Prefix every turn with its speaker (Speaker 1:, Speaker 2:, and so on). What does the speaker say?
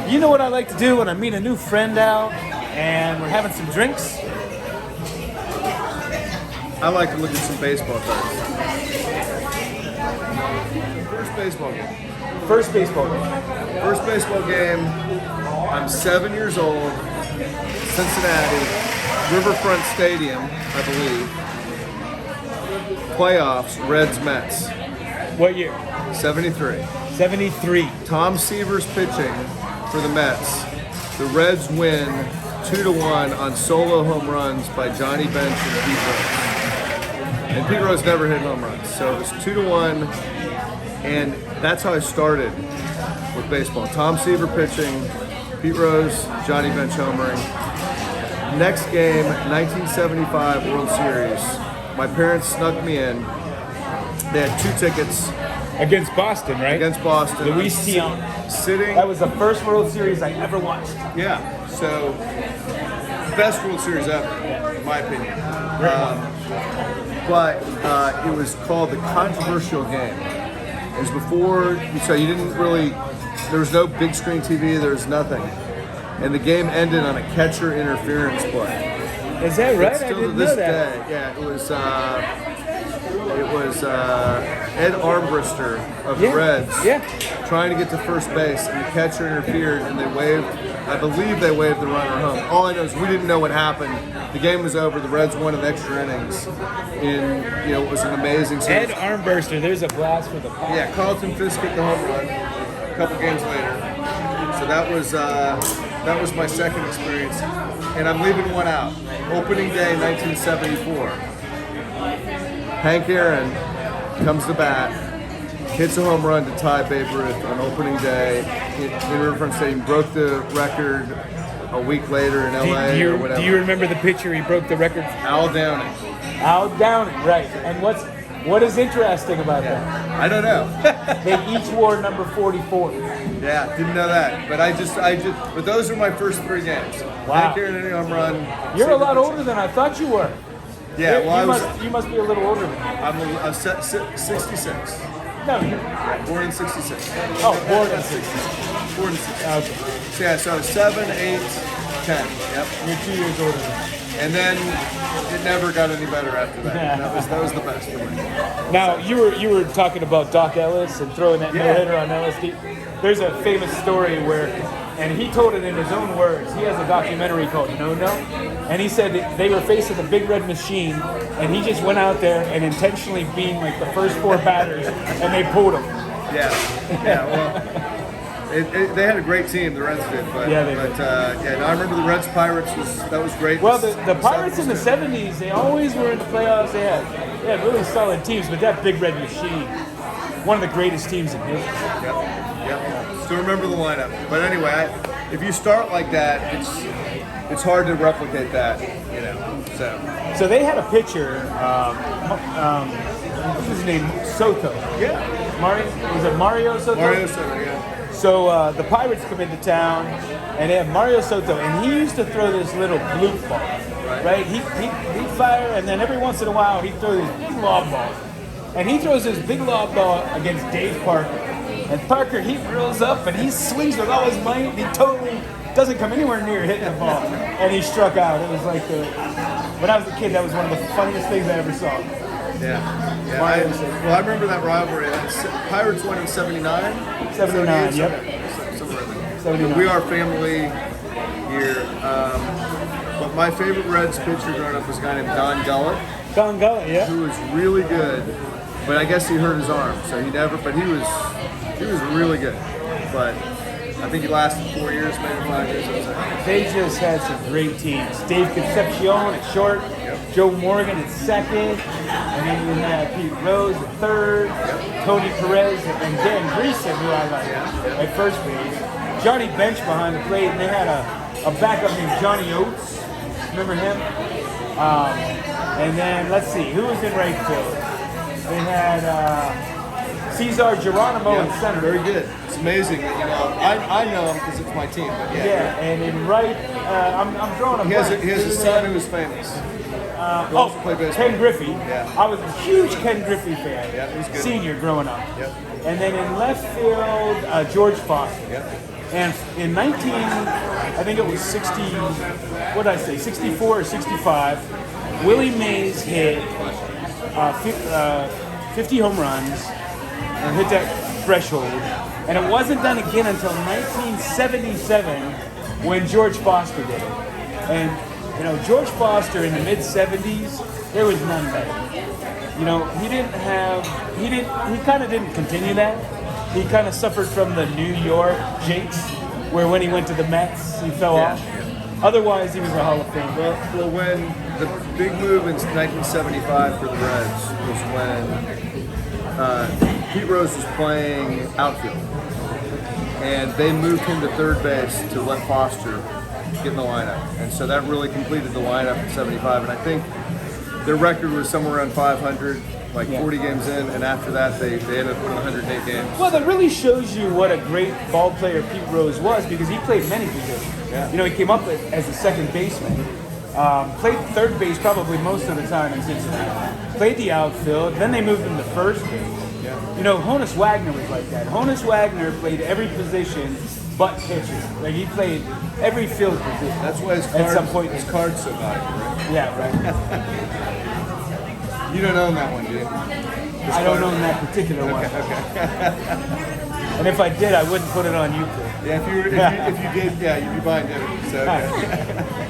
Speaker 1: You know what I like to do when I meet a new friend out and we're having some drinks?
Speaker 2: I like to look at some baseball cards. First baseball game.
Speaker 1: First baseball game.
Speaker 2: First baseball game. I'm 7 years old. Cincinnati, Riverfront Stadium, I believe. Playoffs, Reds Mets.
Speaker 1: What year?
Speaker 2: 73.
Speaker 1: 73.
Speaker 2: Tom Seaver's pitching for the Mets. The Reds win 2-1 on solo home runs by Johnny Bench and Pete Rose. And Pete Rose never hit home runs, so it was 2-1, and that's how I started with baseball. Tom Seaver pitching, Pete Rose, Johnny Bench homering. Next game, 1975 World Series. My parents snuck me in. They had 2 tickets
Speaker 1: Against Boston, right?
Speaker 2: against Boston.
Speaker 1: Luis Tiant.
Speaker 2: Sitting.
Speaker 1: That was the first World Series I ever watched.
Speaker 2: Yeah, so best World Series ever, in my opinion. But it was called the controversial game. It was before, so you didn't really, there was no big screen TV, there was nothing. And the game ended on a catcher interference play.
Speaker 1: Is that right?
Speaker 2: Still
Speaker 1: I didn't
Speaker 2: to this
Speaker 1: know that.
Speaker 2: day, yeah, it was Ed Armbruster of the Reds trying to get to first base, and the catcher interfered, and they waved. I believe they waved the runner home. All I know is we didn't know what happened. The game was over. The Reds won in extra innings. It was an amazing series.
Speaker 1: Ed Armbruster, there's a blast for the pop.
Speaker 2: Yeah, Carlton Fisk hit the home run a couple games later. So that was my second experience, and I'm leaving one out. Opening day, 1974. Hank Aaron comes to bat, hits a home run to tie Babe Ruth on opening day in Riverfront Stadium. Broke the record a week later in LA or whatever.
Speaker 1: Do you remember the pitcher he broke the record?
Speaker 2: Al Downing.
Speaker 1: Al Downing, right. And what is interesting about that?
Speaker 2: I don't know.
Speaker 1: They each wore number 44.
Speaker 2: Yeah, didn't know that. But but those were my first 3 games.
Speaker 1: Wow.
Speaker 2: Hank Aaron hitting a home run.
Speaker 1: You're a lot older than I thought you were.
Speaker 2: Yeah, well,
Speaker 1: you must be a little older than me.
Speaker 2: I'm 66.
Speaker 1: No, you're
Speaker 2: Born in 66.
Speaker 1: Oh, born in 66.
Speaker 2: Born in 66.
Speaker 1: Okay.
Speaker 2: So yeah, so 7, 8, 10. Yep.
Speaker 1: You're 2 years older than me.
Speaker 2: And then it never got any better after that. That was the best for me.
Speaker 1: Now, you were talking about Doc Ellis and throwing that no-hitter on LSD. There's a famous story where, and he told it in his own words. He has a documentary called No No, and he said that they were facing the Big Red Machine, and he just went out there and intentionally beamed like the first 4 batters, and they pulled him.
Speaker 2: Yeah. Well, they had a great team, the Reds did. But,
Speaker 1: Yeah, they
Speaker 2: but no, I remember the Reds Pirates was great.
Speaker 1: Well, the Pirates in the 70s, they always were in the playoffs. They had really solid teams, but that Big Red Machine, one of the greatest teams in history.
Speaker 2: Yep. Still remember the lineup. But anyway, if you start like that, it's hard to replicate that,
Speaker 1: So they had a pitcher, what's his name? Soto.
Speaker 2: Yeah.
Speaker 1: Was it Mario Soto?
Speaker 2: Mario Soto, yeah.
Speaker 1: So the Pirates come into town, and they have Mario Soto, and he used to throw this little bloop ball, right? He'd fire, and then every once in a while he'd throw these big lob balls. And he throws this big lob ball against Dave Parker. And Parker, he reels up, and he swings with all his might, and he totally doesn't come anywhere near hitting the ball. And he struck out. It was like when I was a kid, that was one of the funniest things I ever saw.
Speaker 2: Yeah. I remember that rivalry. Pirates won in 79?
Speaker 1: 79, yep.
Speaker 2: Somewhere in there.
Speaker 1: 79.
Speaker 2: We are family here. But my favorite Reds pitcher growing up was a guy named Don Gullett.
Speaker 1: Don Gullett, yeah.
Speaker 2: Who was really good, but I guess he hurt his arm, so he was really good. But I think he lasted 4 years, maybe 5 years.
Speaker 1: They just had some great teams. Dave Concepcion at short, Joe Morgan at second, and then you had Pete Rose at third, Tony Perez and Dan Greason, who I like, at first base. Johnny Bench behind the plate, and they had a backup named Johnny Oates. Remember him? And then, let's see, who was in right field? They had Cesar Geronimo in center.
Speaker 2: Very good. It's amazing that I know him because it's my team. But
Speaker 1: and in right, I'm drawing a
Speaker 2: He
Speaker 1: blank.
Speaker 2: has a son who's famous. who also played baseball.
Speaker 1: Ken Griffey.
Speaker 2: Yeah.
Speaker 1: I was a huge Ken Griffey fan.
Speaker 2: Yeah, he's good.
Speaker 1: Senior growing up.
Speaker 2: Yep.
Speaker 1: And then in left field, George Foster.
Speaker 2: Yep.
Speaker 1: And in I think it was 60, what did I say, 64 or 65, Willie Mays hit 50 home runs and hit that threshold. And it wasn't done again until 1977 when George Foster did it. And, you know, George Foster in the mid-70s, there was none better. You know, he kind of didn't continue that. He kind of suffered from the New York jinx, where when he went to the Mets, he fell off. Otherwise, he was a Hall of Fame.
Speaker 2: Well, when the big move in 1975 for the Reds was when Pete Rose was playing outfield, and they moved him to third base to let Foster get in the lineup, and so that really completed the lineup in '75. And I think their record was somewhere around 500. Like 40 games in, and after that, they ended up winning 108 games.
Speaker 1: Well, that really shows you what a great ball player Pete Rose was, because he played many positions.
Speaker 2: Yeah.
Speaker 1: You know, he came up as a second baseman, played third base probably most of the time in Cincinnati, played the outfield, then they moved him to first base.
Speaker 2: Yeah.
Speaker 1: You know, Honus Wagner was like that. Honus Wagner played every position but pitcher. Like, he played every field position.
Speaker 2: That's why his card's so valuable, right?
Speaker 1: Yeah, right.
Speaker 2: You don't own that one, do you?
Speaker 1: I don't own that particular one.
Speaker 2: Okay.
Speaker 1: And if I did, I wouldn't put it on YouTube.
Speaker 2: Yeah, if you did, yeah, you'd be buying dividends. So, okay.